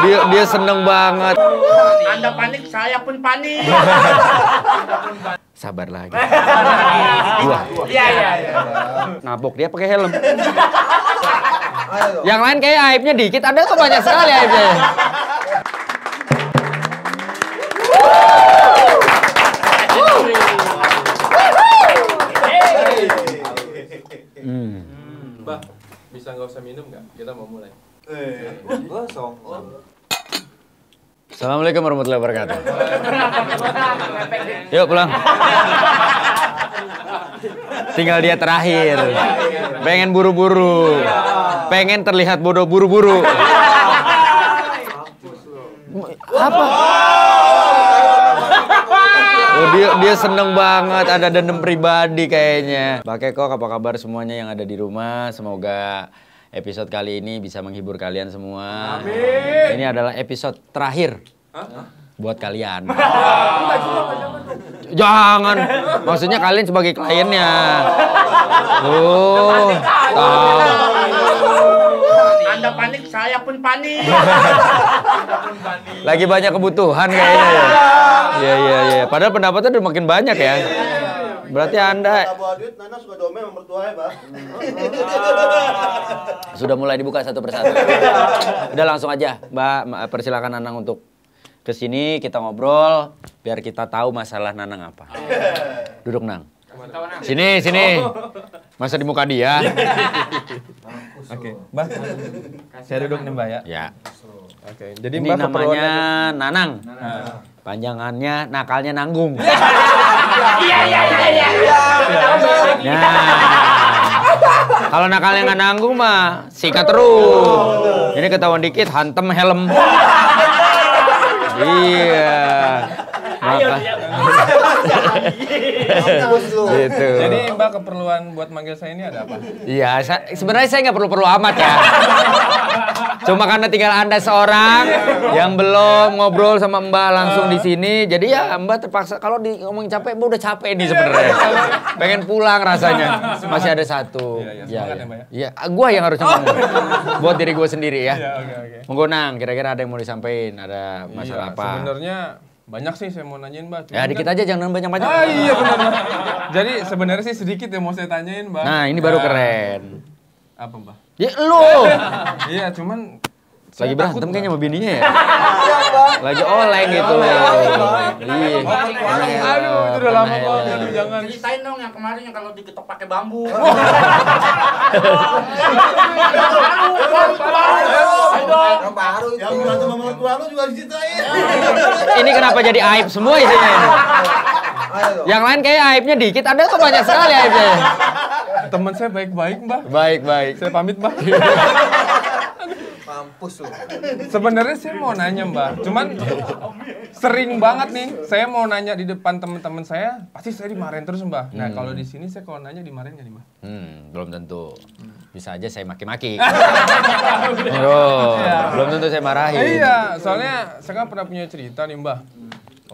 dia seneng banget. Anda panik, saya pun panik. Sabar lagi. Iya. Nabok dia pakai helm. Yang lain kayak aibnya dikit, Anda tuh banyak sekali aibnya. Mbak, bisa nggak usah minum nggak? Kita mau mulai. Gosong. Assalamualaikum warahmatullahi wabarakatuh. Yuk pulang. Tinggal dia terakhir. Pengen buru-buru. Pengen terlihat bodoh buru-buru. Apa? Oh, dia seneng banget, ada dendam pribadi kayaknya. Mbak Keko, apa kabar semuanya yang ada di rumah? Semoga episode kali ini bisa menghibur kalian semua. Amin. Ini adalah episode terakhir buat kalian. Jangan, maksudnya kalian sebagai kliennya. Oh, tahu. Anda panik, saya pun panik. Lagi banyak kebutuhan kayaknya ya. Iya. Padahal pendapatnya udah makin banyak ya. Berarti Anda bawa duit, Nana suka domel sama mertuanya, Bang. sudah mulai dibuka satu persatu. Udah langsung aja, Mbak, persilakan Nanang untuk kesini, kita ngobrol biar kita tahu masalah Nanang apa. Duduk, Nang. Sini. Masa di muka dia. Oke, Mbak. Saya duduk nih, Mbak ya. Ya. Oke, jadi Ini Mbak namanya Nanang. Panjangannya nakalnya nanggung. Iya. Nah, kalau nakalnya nggak nanggung mah sikat terus. Ini ketahuan dikit hantem helm. Iya. Maka. Gitu. Jadi Mbak keperluan buat manggil saya ini ada apa? Iya, sebenarnya saya nggak perlu amat ya. Cuma karena tinggal Anda seorang yang belum ngobrol sama Mbak langsung di sini, jadi ya Mbak terpaksa kalau ngomong capek, Mbak udah capek nih sebenarnya. Pengen pulang rasanya. Masih ada satu. Iya, semangat ya, Mbak ya. Iya, gua yang harusnya ngomong. Buat diri gua sendiri ya. Iya, oke. Monggo Nang, kira-kira ada yang mau disampaikan, ada masalah apa? Sebenarnya banyak sih saya mau nanyain, Mbak. Ya dikit aja, jangan banyak-banyak. Ah iya benar. Jadi sebenarnya sih sedikit yang mau saya tanyain, Mbak. Nah, ini baru keren. Apa, Mbak? Ya lu. Iya, cuman Lagi berantem kayaknya sama bininya ya? Lagi oleng gitu. Iya. Aduh, itu udah lama banget. Aduh, jangan. Ceritain dong yang kemarin yang kalau diketok pakai bambu. Yang baru itu. Yang berantem sama mertua lu juga diceritain. Ini kenapa jadi aib semua isinya ini? Yang lain kayak aibnya dikit, Anda tuh banyak sekali aibnya. Teman saya baik-baik, Mbak. Baik. Saya pamit, Mbak. Mampus lu. Sebenarnya saya mau nanya, Mbak. Cuman sering banget nih saya mau nanya di depan teman-teman saya, pasti saya dimarahin terus, Mbak. Nah, kalau di sini saya kalau nanya dimarahin nggak nih, Mbak? Belum tentu. Bisa aja saya maki-maki. Belum tentu saya marahin. Iya, soalnya saya kan pernah punya cerita nih, Mbak.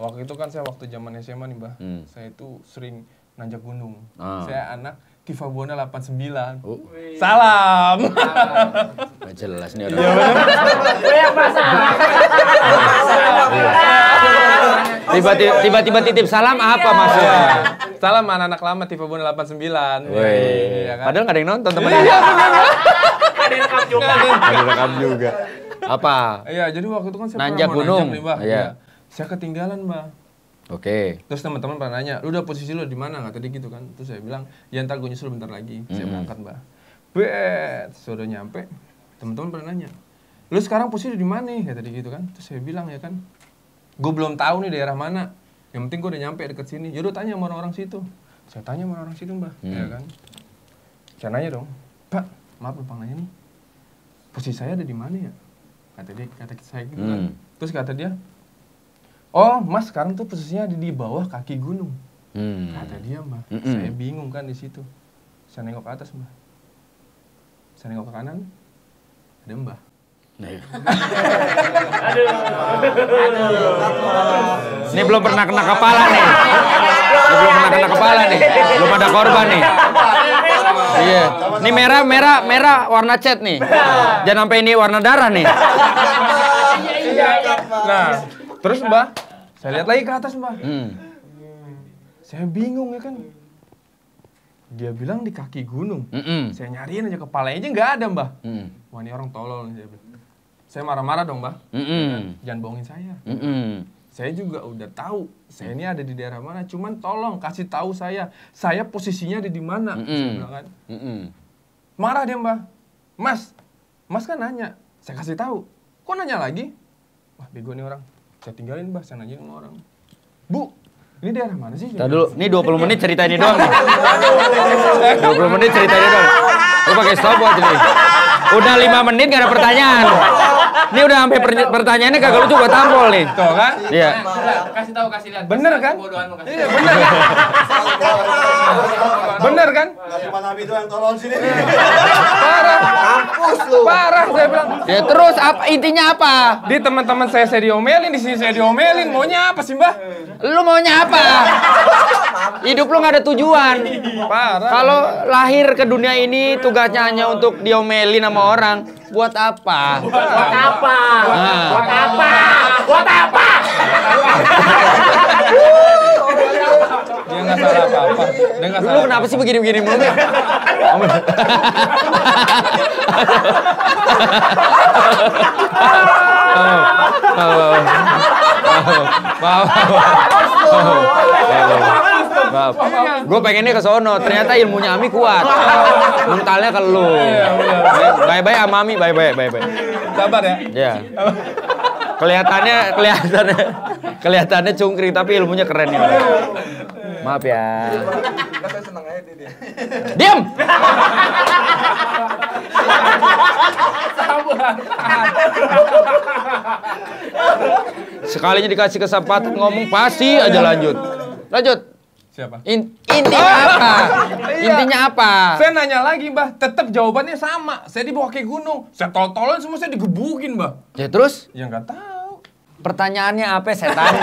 Waktu itu kan saya waktu zaman SMA nih, Mbak. Saya itu sering nanjak gunung. Saya anak Tifa Buana 89. Salam. Gak jelas nih orang. Gue yang masalah. Tiba-tiba titip salam apa maksudnya? Salam anak-anak lama Tifa Buana 89. Iya kan? Padahal gak ada yang nonton temen. Ada yang rekam juga. Ada rekam juga. Apa? Iya, jadi waktu itu kan saya Nanjak pernah mau gunung. nanjak nih, Mbak. Iya. Saya ketinggalan, Mbak. Oke. Terus teman-teman pernah nanya, lu udah posisi lu di mana? Kata dia gitu kan. Terus saya bilang, ya ntar gue nyusul bentar lagi. Saya berangkat, Mbak. Sudah nyampe, teman-teman pernah nanya, lu sekarang posisi di mana nih? Kata dia gitu kan. Terus saya bilang ya kan, gue belum tahu nih daerah mana. Yang penting gue udah nyampe deket sini. Yaudah tanya sama orang-orang situ. Saya tanya sama orang situ, Mbak. Ya kan. Saya nanya dong, Pak, maaf lupa nanya nih. Posisi saya ada di mana ya? Kata saya gitu kan. Terus kata dia, oh, Mas sekarang tuh posisinya ada di bawah kaki gunung. Kata dia, Mbak. Saya bingung kan di situ. Saya nengok ke atas, Mbak. Saya nengok ke kanan, ada Mbak. Ini belum pernah kena kepala nih. Belum ada korban nih. Iya. Ini merah warna cat nih. Jangan sampai ini warna darah nih. Nah, terus Mbah, saya lihat lagi ke atas Mbah. Saya bingung ya kan. Dia bilang di kaki gunung. Saya nyariin aja kepalanya aja nggak ada Mbah. Wah ini orang tolol nih saya bilang. Saya marah-marah dong Mbah. Jangan bohongin saya. Saya juga udah tahu saya ini ada di daerah mana. Cuman tolong kasih tahu saya posisinya ada di mana. Saya bilang kan. Marah dia Mbah. Mas kan nanya. Saya kasih tahu. Kok nanya lagi? Wah bego nih orang. Saya tinggalin Mbah. Saya nanyain sama orang. Bu, ini daerah mana sih? Tadi dulu, ini 20 menit cerita ini doang nih. 20 menit cerita ini doang. Lu pakai stopwatch nih. Udah 5 menit gak ada pertanyaan. Ini udah sampai pertanyaannya kagak lucu gua tampol nih. Tuh kan? Iya. Kasih tahu, kasih lihat. Bener kan? Kebodohan lu kasih. Iya bener kan? Bener kan? Nggak cuma Nabi itu yang tolong sini. Parah. Parah saya bilang. Ya terus apa intinya apa? Di teman-teman saya diomelin, di sini saya diomelin. Maunya apa sih Mbah? Lu maunya apa? Hidup lu gak ada tujuan. Parah. Kalau lahir ke dunia ini tugasnya hanya untuk diomelin sama orang. Buat apa? Buat apa? Nah. Buat apa? Buat apa? Dia nggak salah apa-apa. Dia nggak Lu salah. kenapa sih begini-begini mulu? Maaf. Gue pengennya ke sono, ternyata ilmunya Ami kuat. Mentalnya ke lu. Bye-bye sama Ami, bye-bye. Sabar ya. Ya. Kelihatannya cungkring tapi ilmunya keren ya. Maaf ya. Saya seneng aja dia. Diam. Sekalinya dikasih kesempatan ngomong pasti aja lanjut. Siapa? Intinya apa? Intinya apa? Saya nanya lagi, Mbah. Tetap jawabannya sama. Saya dibawa ke gunung. Saya tol-tolan semua saya digebukin, Mbah. Ya terus? Ya nggak tahu. Pertanyaannya apa, setan?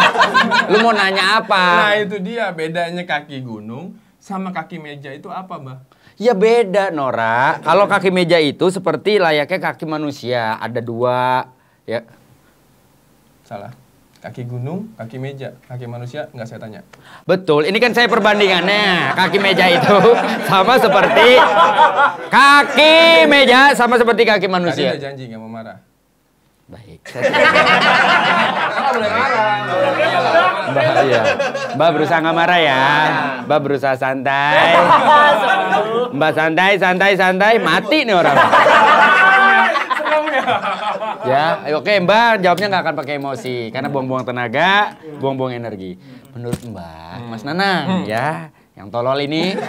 Lu mau nanya apa? Nah itu dia bedanya kaki gunung sama kaki meja itu apa, Mbah? Ya beda, Nora. Kalau kaki meja itu seperti layaknya kaki manusia. Ada dua. Ya. Salah. Kaki gunung, kaki meja, kaki manusia nggak saya tanya. Betul, ini kan saya perbandingannya. Kaki meja itu sama seperti kaki meja sama seperti kaki Tadi manusia. udah janji nggak mau marah. Baik. Boleh marah. Mbak, iya. Mbak berusaha nggak marah ya. Mbak berusaha santai. Mbak santai, mati nih orang. Ya, oke Mbak jawabnya nggak akan pakai emosi karena buang-buang tenaga, buang-buang energi. Menurut Mbak, Mas Nanang ya, yang tolol ini,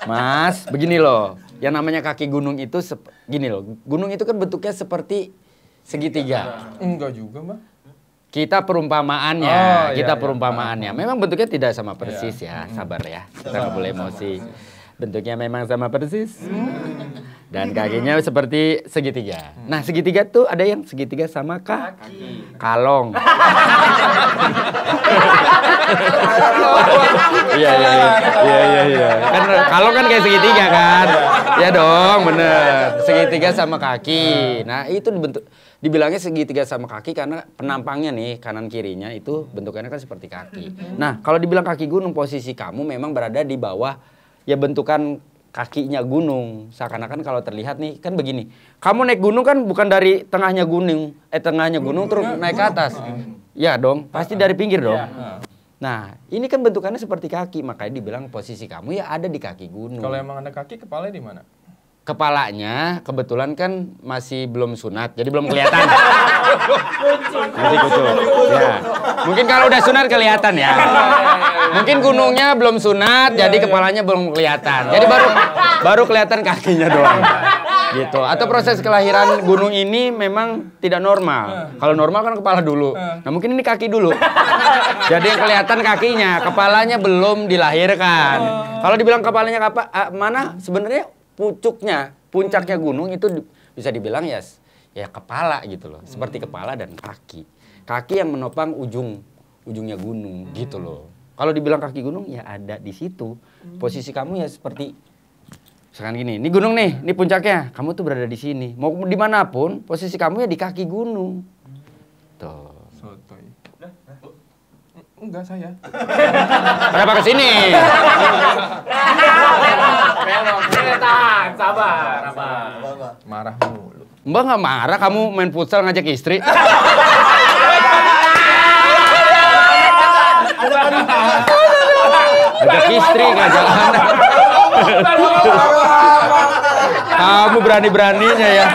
Mas, begini loh, yang namanya kaki gunung itu gini loh, gunung itu kan bentuknya seperti segitiga. Enggak juga, Mbak. Kita perumpamaannya, Oh, iya, kita iya. perumpamaannya. Memang bentuknya tidak sama persis ya, sabar ya, kita nggak boleh emosi. Bentuknya memang sama persis. Dan kakinya seperti segitiga. Nah, segitiga tuh ada yang segitiga sama kaki. Kalong. Iya. Kan kalong kan kayak segitiga kan? Ya dong, bener. Segitiga sama kaki. Nah, itu dibilangnya segitiga sama kaki karena penampangnya nih kanan kirinya itu bentukannya kan seperti kaki. Nah, kalau dibilang kaki gunung, posisi kamu memang berada di bawah ya bentukan kakinya gunung. Seakan-akan kalau terlihat nih kan begini. Kamu naik gunung kan bukan dari tengahnya gunung, terus naik ke atas. Ya dong, pasti dari pinggir dong. Nah, ini kan bentukannya seperti kaki, makanya dibilang posisi kamu ya ada di kaki gunung. Kalau emang ada kaki, kepalanya di mana? Kepalanya kebetulan kan masih belum sunat, jadi belum kelihatan. Masih kucuk. Ya. Mungkin kalau udah sunat kelihatan ya. Mungkin gunungnya belum sunat, jadi kepalanya belum kelihatan. Jadi baru kelihatan kakinya doang. Gitu. Atau proses kelahiran gunung ini memang tidak normal. Kalau normal kan kepala dulu. Nah, mungkin ini kaki dulu. Jadi yang kelihatan kakinya, kepalanya belum dilahirkan. Kalau dibilang kepalanya mana? Sebenarnya puncaknya gunung itu bisa dibilang ya kepala gitu loh, seperti kepala dan kaki yang menopang ujungnya gunung gitu loh. Kalau dibilang kaki gunung ya ada di situ. Posisi kamu ya seperti Misalkan gini, ini gunung nih, ini puncaknya. Kamu tuh berada di sini. Mau dimanapun, posisi kamu ya di kaki gunung. Tuh. Sotoy. Enggak saya. Kenapa ke sini? Tahan, sabar. Marah mulu. Mbak nggak marah kamu main futsal ngajak istri? Ngajak istri, ngajak anak. Kamu berani-beraninya ya.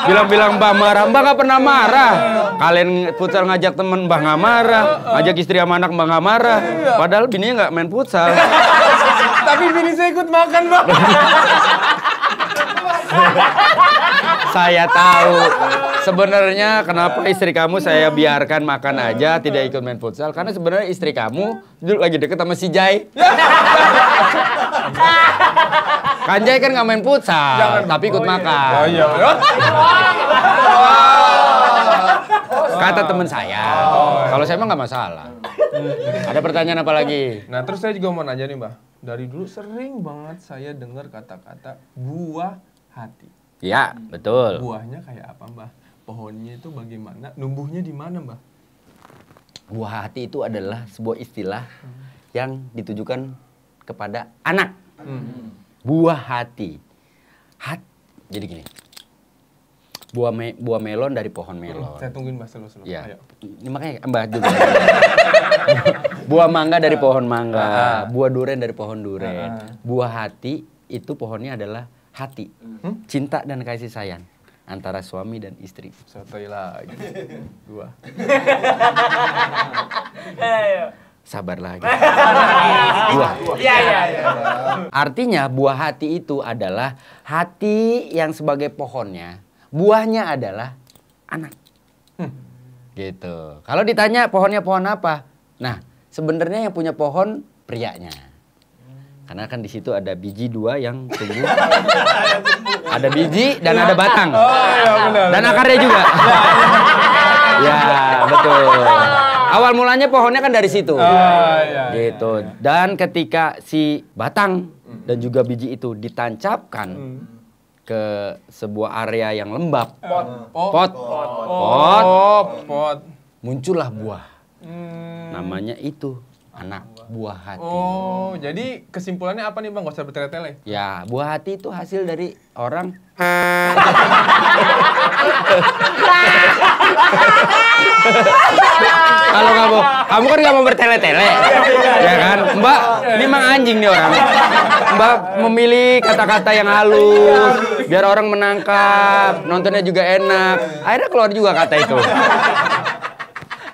Bilang-bilang Mbak marah. Mbak nggak pernah marah. Kalian futsal ngajak temen Mbak nggak marah. Ngajak istri sama anak Mbak nggak marah. Padahal bininya nggak main futsal. Tapi bini saya ikut makan, Bang. Saya tahu sebenarnya kenapa istri kamu saya biarkan makan aja tidak ikut main futsal karena sebenarnya istri kamu dulu lagi deket sama si Jai. Kan Jai kan nggak main futsal tapi ikut makan. Oh iya. Kata teman saya. Kalau saya mah nggak masalah. Ada pertanyaan apa lagi? Nah, terus saya juga mau nanya nih, Mbah. Dari dulu sering banget saya dengar kata-kata buah hati. Ya, betul. Buahnya kayak apa, Mbah? Pohonnya itu bagaimana? Numbuhnya di mana, Mbah? Buah hati itu adalah sebuah istilah yang ditujukan kepada anak. Buah hati. Jadi gini. Buah melon dari pohon melon. Saya tungguin, Mbah, slow-slow. Ya. Ayo. Ini makanya Mbah juga. Buah mangga dari pohon mangga, buah durian dari pohon durian. Buah hati itu pohonnya adalah hati. Cinta dan kasih sayang antara suami dan istri. Sotoy lagi. Dua. Sabar lagi. Buah. Iya. Artinya buah hati itu adalah hati yang sebagai pohonnya, buahnya adalah anak. Gitu. Kalau ditanya pohonnya pohon apa? Nah, sebenarnya yang punya pohon prianya. Karena kan di situ ada biji dua yang tumbuh. Ada biji dan ada batang. Oh iya benar. Dan akarnya juga. Ya, betul. Awal mulanya pohonnya kan dari situ. Iya. Gitu. Dan ketika si batang dan juga biji itu ditancapkan ke sebuah area yang lembab. Pot. Muncullah buah. Namanya itu anak buah hati. Oh, jadi kesimpulannya apa nih, Bang? Gak usah bertele-tele. Ya, buah hati itu hasil dari orang. Kalau kamu kan nggak mau bertele-tele, ya kan? Mbak, ini emang anjing nih orang. Mbak memilih kata-kata yang halus, biar orang menangkap, nontonnya juga enak. Akhirnya keluar juga kata itu.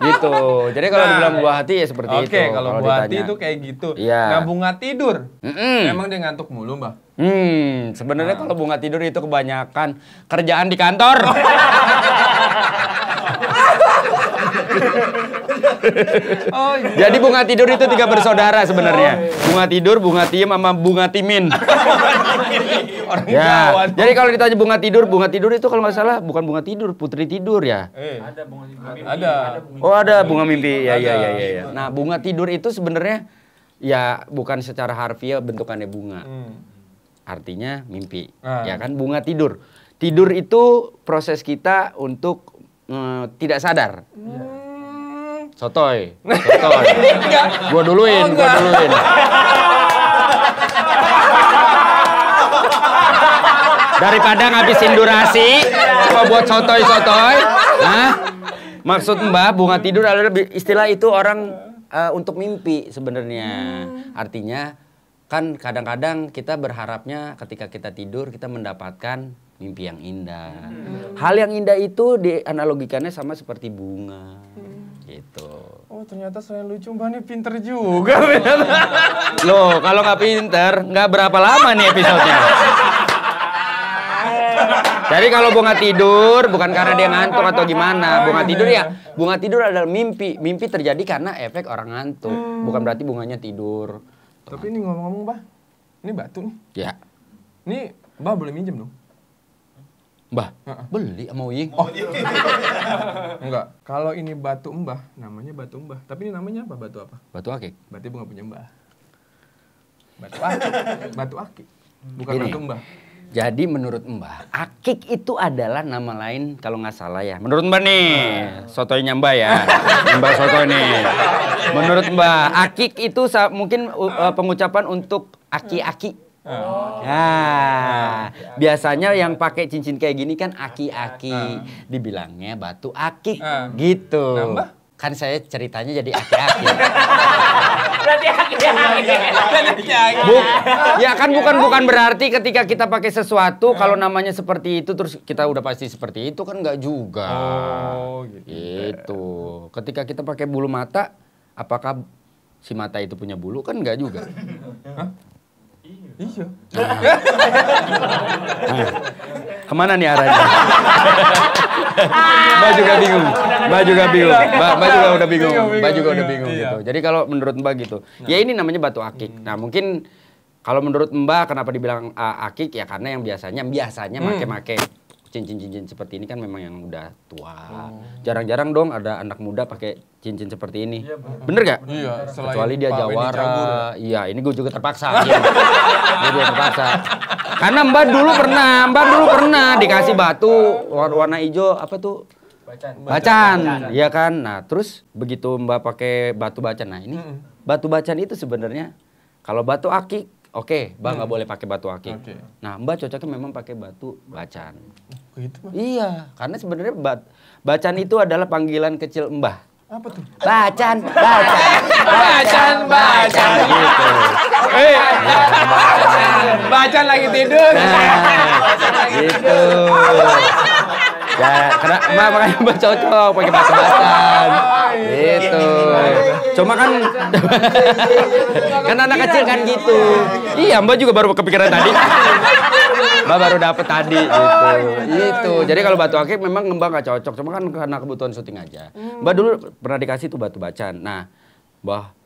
Gitu. Jadi kalau dibilang buah hati ya seperti itu. Oke, kalau buah hati ditanya. itu kayak gitu. Iya. Nah, bunga tidur. Mm-mm. Emang dia ngantuk mulu, Mbak? Sebenarnya kalau bunga tidur itu kebanyakan kerjaan di kantor. Oh, iya. Jadi bunga tidur itu 3 bersaudara sebenarnya. Bunga tidur, bunga tiem, sama bunga timin. Orang Ya. Jawa. Jadi kalau ditanya bunga tidur itu kalau nggak salah bukan bunga tidur, putri tidur ya. Ada. Oh ada bunga mimpi. Ya. Nah bunga tidur itu sebenarnya ya bukan secara harfiah bentukannya bunga. Artinya mimpi. Ya kan bunga tidur. Tidur itu proses kita untuk tidak sadar. Sotoy. Gua duluin. Daripada ngabisin durasi cuma buat sotoy. Nah, maksud Mbak bunga tidur adalah istilah itu orang untuk mimpi sebenarnya. Artinya kan kadang-kadang kita berharapnya ketika kita tidur kita mendapatkan mimpi yang indah. Hal yang indah itu dianalogikannya sama seperti bunga. Gitu. Oh, ternyata selain lucu, Mbak nih pinter juga. Loh, kalau nggak pinter, nggak berapa lama nih episodenya. Jadi kalau bunga tidur bukan karena dia ngantuk atau gimana. Bunga tidur adalah mimpi. Mimpi terjadi karena efek orang ngantuk. Bukan berarti bunganya tidur. Tapi ini ngomong-ngomong, Mbak. Ini batu nih. Ya. Ini Mbak boleh minjem dong? Mbah, beli sama Uying. Enggak. Kalau ini batu Mbah, namanya batu Mbah. Tapi ini namanya apa? Batu apa? Batu akik. Berarti bukan punya Mbah. Batu akik. Batu akik. Bukan Gini. itu Mbah. Jadi menurut Mbah, akik itu adalah nama lain kalau nggak salah ya. Menurut Mbah nih, sotoynya Mbah ya. Mbah sotoy nih. Menurut Mbah, akik itu mungkin pengucapan untuk aki-aki. Nah, biasanya yang pakai cincin kayak gini kan aki-aki. Dibilangnya batu akik gitu. Nah, Mbah? Kan saya ceritanya jadi aki-aki. Berarti Ya kan bukan berarti ketika kita pakai sesuatu kalau namanya seperti itu terus kita udah pasti seperti itu kan nggak juga. Oh, gitu. Itu. Ketika kita pakai bulu mata, apakah si mata itu punya bulu kan nggak juga. Iya. Kemana nih arahnya? Mbak juga bingung. Mbak juga udah bingung. Mbak juga udah bingung gitu. Jadi kalau menurut Mbak gitu, ya ini namanya batu akik. Nah mungkin kalau menurut Mbak kenapa dibilang akik ya karena yang biasanya make cincin-cincin seperti ini kan memang yang udah tua. Jarang-jarang dong ada anak muda pakai cincin seperti ini. Bener gak? Iya. Kecuali dia Pak Weni Cagur. jawara. Iya, ini gue juga terpaksa. Iya. Gue juga terpaksa. Karena Mbak dulu pernah dikasih batu warna hijau apa tuh? Bacan. Iya kan? Nah, terus begitu Mbak pakai batu bacan. Nah, ini batu bacan itu sebenarnya kalau batu akik oke, Mbak nggak boleh pakai batu akik. Oke. Nah, Mbak cocoknya memang pakai batu bacan. Gitu, Mbah. Iya, karena sebenarnya bacan itu adalah panggilan kecil Mbah. Apa tuh? Bacan. Gitu. Bacan lagi tidur. Gitu. Ya, karena makanya Mbak cocok pakai batu bacan. Gitu. Cuma kan anak kecil kan gitu. Iya, Mbak juga baru kepikiran tadi. Mbak baru dapet tadi gitu. Gitu. Jadi kalau batu akik memang Mbak nggak cocok. Cuma kan karena kebutuhan syuting aja. Mbak dulu pernah dikasih tuh batu bacan. Nah, Mbak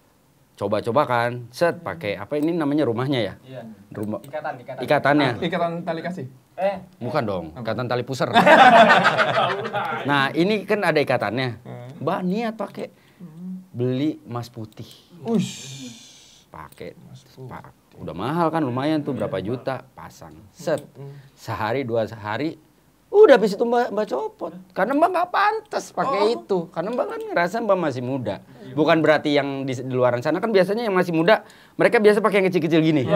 coba-coba kan, set pakai apa ini namanya rumahnya ya? Iya. Rumah Ikatan. ikatannya. Ikatan tali kasih. Bukan dong, ikatan tali pusar. Nah, ini kan ada ikatannya. Mbak niat pakai beli emas putih. Pakai. Udah mahal kan lumayan tuh berapa juta pasang. Set. Sehari 2 hari udah habis itu Mbak copot. Karena Mbak nggak pantas pakai itu. Karena Mbak kan ngerasa Mbak masih muda. Bukan berarti yang di luar sana kan biasanya yang masih muda mereka biasa pakai yang kecil-kecil gini.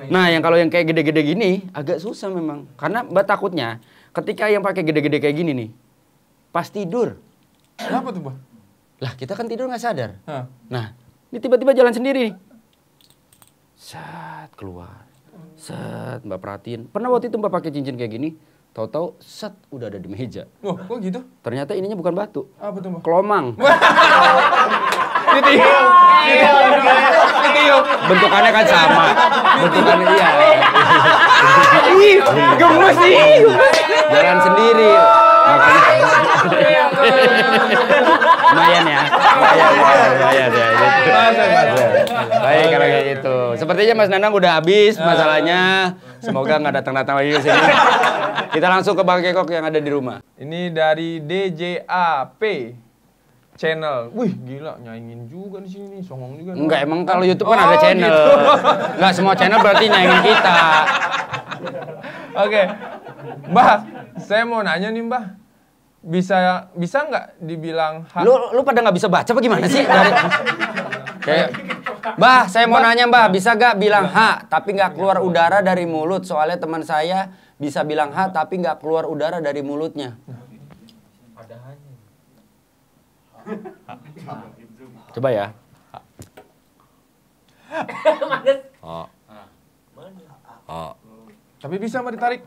Nah, yang kalau yang kayak gede-gede gini agak susah memang. Karena Mbak takutnya ketika yang pakai gede-gede kayak gini nih pas tidur. Kenapa tuh, Mbah? Lah, kita kan tidur nggak sadar. Hah. Nah, ini tiba-tiba jalan sendiri nih. Set keluar. Set, Mbak perhatiin. Pernah waktu itu Mbak pakai cincin kayak gini, tahu-tahu set udah ada di meja. Oh, kok gitu? Ternyata ininya bukan batu. Apa tuh, Mbah? Kelomang. Ditiup. Bentukannya kan sama. Bentukannya iya. Gemes sih. Jalan sendiri. Makanya lumayan ya. Lumayan ya. Baik kalau kayak gitu. Sepertinya Mas Nanang udah habis masalahnya. Semoga nggak datang-datang lagi ke sini. Kita langsung ke Bang Kekok yang ada di rumah. Ini dari DJAP channel. Wih, gila nyaingin juga di sini nih, songong juga. Enggak, emang kalau YouTube kan ada channel. Gitu. Enggak semua channel berarti nyaingin kita. Oke. Mbah, saya mau nanya nih, Mbah. Bisa nggak dibilang Lu pada nggak bisa baca apa gimana sih? Kayak, Mbah, saya mau nanya Mbah, bisa gak bilang ha, tapi nggak keluar udara dari mulut? Soalnya teman saya bisa bilang ha, tapi nggak keluar udara dari mulutnya. Coba ya. Oh. Oh. Tapi bisa Mbak ditarik.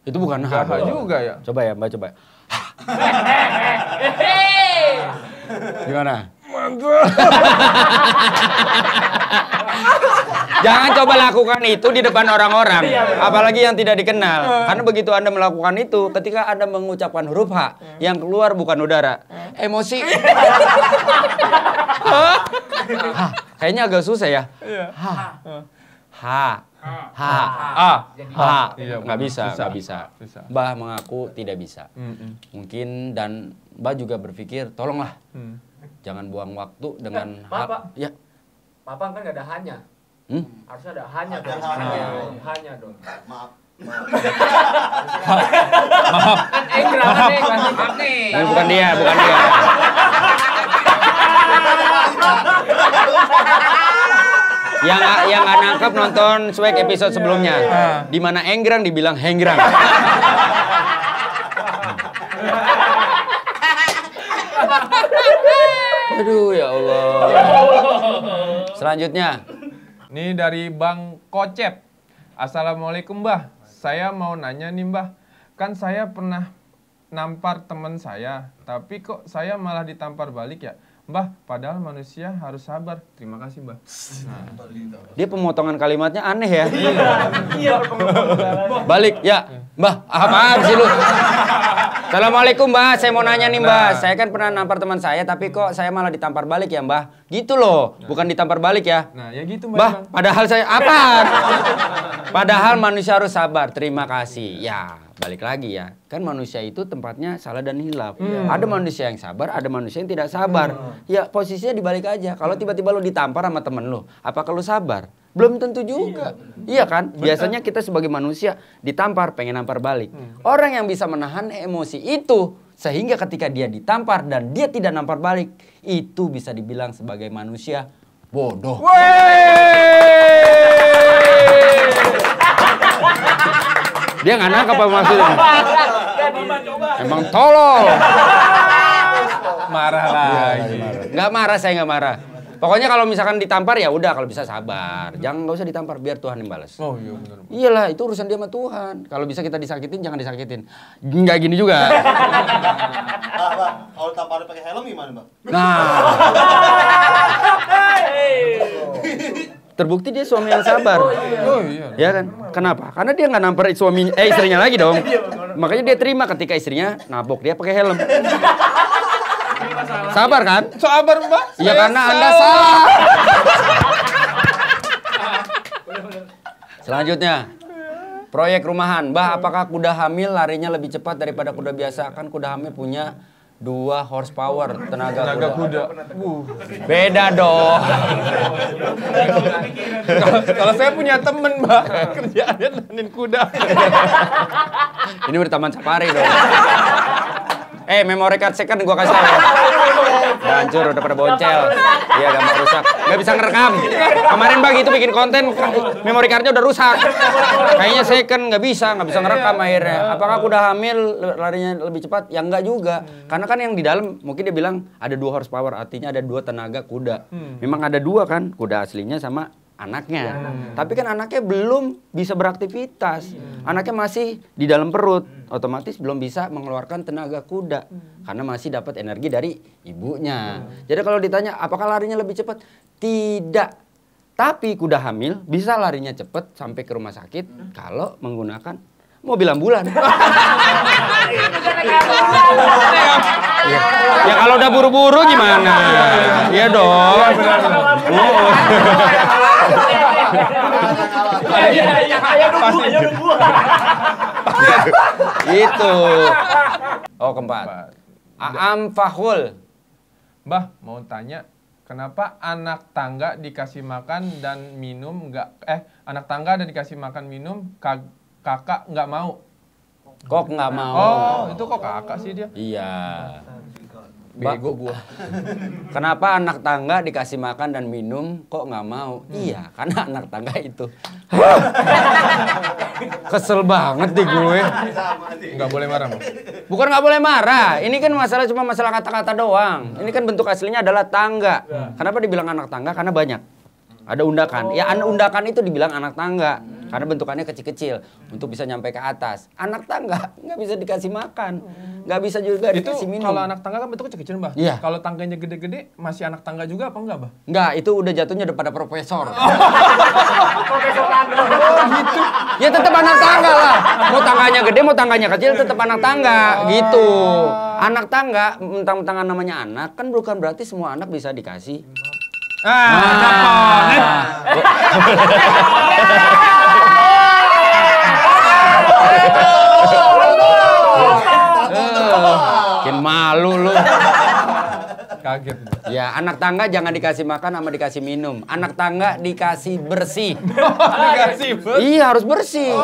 Itu bukan ha. Gak juga ya. Coba ya, Mbak coba. Gimana? Jangan coba lakukan itu di depan orang-orang, apalagi yang tidak dikenal. Karena begitu Anda melakukan itu, ketika Anda mengucapkan huruf H, yang keluar bukan udara, emosi. Kayaknya agak susah ya. Nggak bisa. Mbah mengaku tidak bisa. Mungkin dan Mbah juga berpikir, tolonglah. Jangan buang waktu dengan Pak. ya. Papa kan nggak ada hanya. Harus ada hanya dong. Hanya dong. Maaf. Kan Enggra kan nih. Ini bukan dia. Yang nggak nangkep nonton Swag episode sebelumnya, di mana Enggrang dibilang Henggrang. Aduh ya Allah. Selanjutnya, Ini dari Bang Kocep. Assalamualaikum Mbah. Saya mau nanya nih Mbah. Kan saya pernah nampar teman saya, tapi kok saya malah ditampar balik ya? Mbah, padahal manusia harus sabar. Terima kasih Mbah. dia pemotongan kalimatnya aneh ya. Iya. Balik, ya. Mbah, apaan sih lu? Assalamualaikum Mbah, saya mau nanya nih Mbah. Saya kan pernah nampar teman saya, tapi kok saya malah ditampar balik ya Mbah? Gitu loh, bukan ditampar balik ya. Nah, ya gitu Mbah. Mbah, padahal saya apa? Padahal manusia harus sabar. Terima kasih. Ya, balik lagi ya. Kan manusia itu tempatnya salah dan hilaf. Ada manusia yang sabar, ada manusia yang tidak sabar. Ya, posisinya dibalik aja. Kalau tiba-tiba lu ditampar sama temen lu, apakah lu sabar? Belum tentu juga. Iya kan? Biasanya kita sebagai manusia ditampar, pengen nampar balik. Orang yang bisa menahan emosi itu sehingga ketika dia ditampar dan dia tidak nampar balik, itu bisa dibilang sebagai manusia bodoh. Dia nggak nangkep apa maksudnya. Emang tolol. Marah lagi. Nggak marah, saya nggak marah. Pokoknya kalau misalkan ditampar ya udah, kalau bisa sabar. Nggak usah ditampar, biar Tuhan yang balas. Oh iya benar. Iyalah, itu urusan dia sama Tuhan. Kalau bisa kita disakitin, jangan disakitin. Nggak gini juga. Bang, kalau tamparin pakai helm gimana, Bang? Nah, terbukti dia suami yang sabar. Oh iya. Ya kan? Kenapa? Karena dia nggak nampar istrinya lagi dong. Makanya dia terima ketika istrinya nabok dia pakai helm. Sabar kan? Sabar Mbah. Ya Saya karena Anda salah. Selanjutnya, proyek rumahan. Mbah, apakah kuda hamil larinya lebih cepat daripada kuda biasa? Kan kuda hamil punya 2 horsepower tenaga kuda. Beda dong. Kalau saya punya temen Mbah, kerjaannya nemenin kuda. Ini udah taman safari dong. Memory card second gua kasih tau ya. Udah hancur, udah pada boncel. Iya, gampang rusak. Nggak bisa ngerekam. Kemarin Bang itu bikin konten, memory cardnya udah rusak. Kayaknya second nggak bisa ngerekam akhirnya. Apakah kuda hamil larinya lebih cepat? Ya enggak juga. Karena kan yang di dalam mungkin dia bilang ada 2 horsepower, artinya ada 2 tenaga kuda. Memang ada 2 kan, kuda aslinya sama anaknya. Tapi kan anaknya belum bisa beraktivitas. Anaknya masih di dalam perut, otomatis belum bisa mengeluarkan tenaga kuda karena masih dapat energi dari ibunya. Jadi kalau ditanya apakah larinya lebih cepat? Tidak. Tapi kuda hamil bisa larinya cepat sampai ke rumah sakit kalau menggunakan mobil ambulan. Ya kalau udah buru-buru gimana? Iya dong. Itu. Oh, keempat. Aam Fahul. Mbah, mau tanya, kenapa anak tangga dikasih makan dan minum anak tangga dan dikasih makan minum kakak nggak mau? Kok nggak mau? Oh, itu kok kakak sih dia? Iya. Bego gua. Kenapa anak tangga dikasih makan dan minum kok nggak mau? Iya, karena anak tangga itu. Kesel banget deh gue. Nggak boleh marah, Bang. Bukan nggak boleh marah. Ini kan cuma masalah kata-kata doang. Ini kan bentuk aslinya adalah tangga. Kenapa dibilang anak tangga? Karena banyak. Ada undakan. Ya undakan itu dibilang anak tangga. Karena bentukannya kecil-kecil untuk bisa nyampe ke atas. Anak tangga nggak bisa dikasih makan. Nggak bisa juga dikasih minum. Kalau anak tangga kan bentuknya kecil-kecil, Mbah. Iya. Kalau tangganya gede-gede, masih anak tangga juga apa enggak, Mbah? Nggak, itu udah jatuhnya udah pada profesor. Profesor Lando. Gitu. Ya tetap anak tangga lah. Mau tangganya gede, mau tangganya kecil, tetap anak tangga. Gitu. Anak tangga, mentang-mentang namanya anak, kan bukan berarti semua anak bisa dikasih. Makin malu lu. Kaget. Ya, anak tangga jangan dikasih makan sama dikasih minum. Anak tangga dikasih bersih. Dikasih Iya, harus bersih.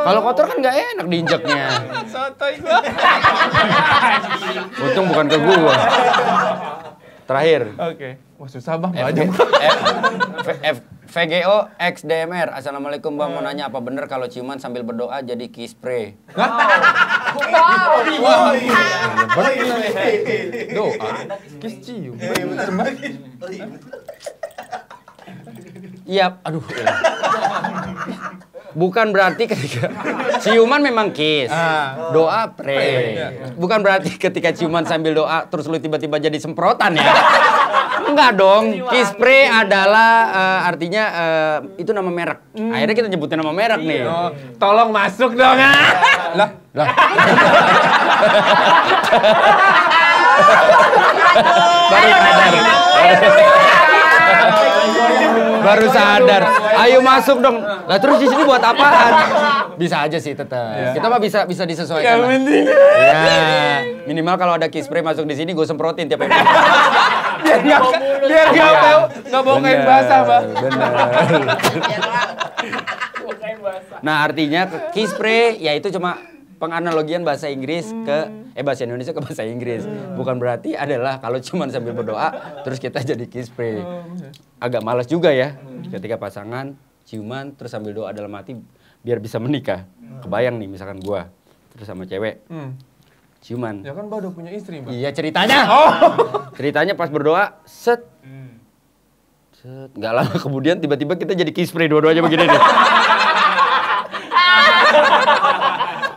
Kalau kotor kan nggak enak diinjeknya. sotoy gua. Untung bukan ke gua. Terakhir. Oke. Wah, susah Bang, banyak. VGO XDMR. Assalamualaikum Bang, mau nanya apa bener kalau ciuman sambil berdoa jadi kispray? Doa. Kiss cium. Iya, aduh. Bukan berarti ketika ciuman memang kiss, doa pray. Bukan berarti ketika ciuman sambil doa terus lu tiba-tiba jadi semprotan ya. Enggak dong, kiss pray adalah artinya itu nama merek. Akhirnya kita nyebutin nama merek nih. Oh, tolong masuk dong. Lah. Baru sadar. Ayo masuk dong. Lah terus di sini buat apaan? Bisa aja sih tetap. Kita mah bisa disesuaikan. Yang penting. Ya, minimal kalau ada kiss spray masuk di sini gue semprotin tiap episode. biar nggak bawa kain basah, Bang. Bener. Nah, artinya kiss spray ya itu cuma penganalogian bahasa Inggris ke bahasa Indonesia ke bahasa Inggris. Bukan berarti adalah kalau cuma sambil berdoa terus kita jadi kiss spray. Agak malas juga ya ketika pasangan ciuman terus sambil doa dalam hati biar bisa menikah. Kebayang nih misalkan gua terus sama cewek ciuman. Ya kan Bang udah punya istri, Bang. Iya ceritanya. Ceritanya pas berdoa set. Nggak lama kemudian tiba-tiba kita jadi kiss spray dua-duanya begini nih.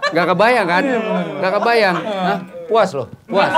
Nggak kebayang kan? Nggak kebayang. Hah? Puas loh, puas.